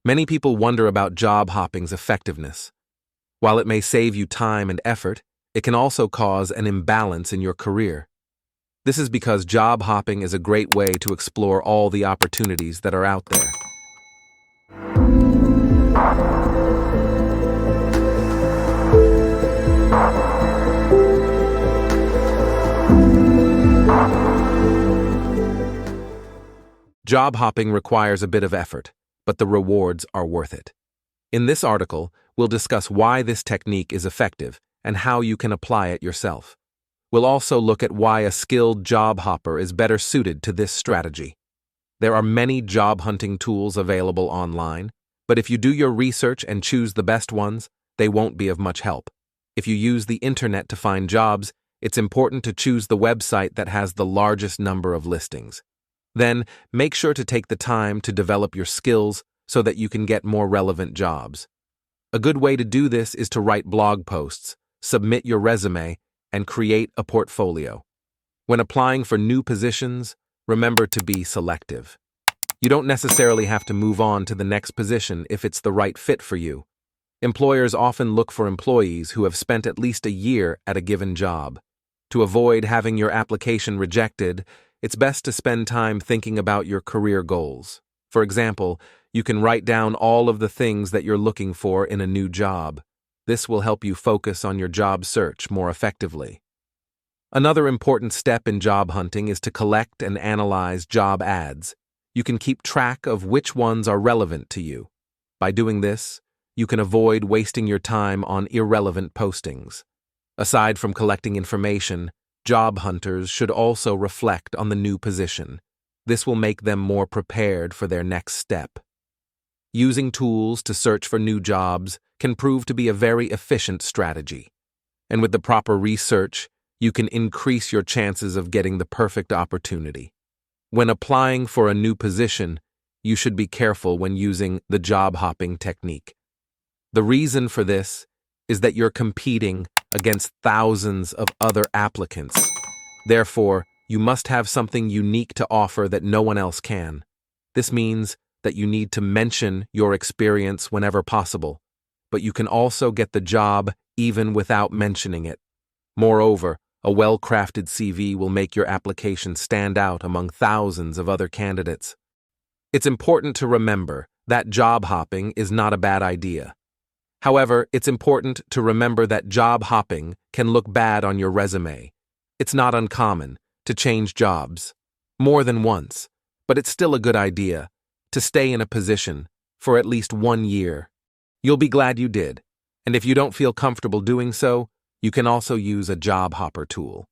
Many people wonder about job hopping's effectiveness. While it may save you time and effort, it can also cause an imbalance in your career. This is because job hopping is a great way to explore all the opportunities that are out there. Job hopping requires a bit of effort, but the rewards are worth it. In this article, we'll discuss why this technique is effective and how you can apply it yourself. We'll also look at why a skilled job hopper is better suited to this strategy. There are many job hunting tools available online, but if you do your research and choose the best ones, they won't be of much help. If you use the internet to find jobs, it's important to choose the website that has the largest number of listings. Then, make sure to take the time to develop your skills so that you can get more relevant jobs. A good way to do this is to write blog posts, submit your resume, and create a portfolio. When applying for new positions, remember to be selective. You don't necessarily have to move on to the next position if it's the right fit for you. Employers often look for employees who have spent at least a year at a given job. To avoid having your application rejected, it's best to spend time thinking about your career goals. For example, you can write down all of the things that you're looking for in a new job. This will help you focus on your job search more effectively. Another important step in job hunting is to collect and analyze job ads. You can keep track of which ones are relevant to you. By doing this, you can avoid wasting your time on irrelevant postings. Aside from collecting information, job hunters should also reflect on the new position. This will make them more prepared for their next step. Using tools to search for new jobs can prove to be a very efficient strategy. And with the proper research, you can increase your chances of getting the perfect opportunity. When applying for a new position, you should be careful when using the job hopping technique. The reason for this is that you're competing against thousands of other applicants. Therefore, you must have something unique to offer that no one else can. This means that you need to mention your experience whenever possible, but you can also get the job even without mentioning it. Moreover, a well-crafted CV will make your application stand out among thousands of other candidates. It's important to remember that job hopping is not a bad idea. However, it's important to remember that job hopping can look bad on your resume. It's not uncommon to change jobs more than once, but it's still a good idea to stay in a position for at least 1 year. You'll be glad you did, and if you don't feel comfortable doing so, you can also use a job hopper tool.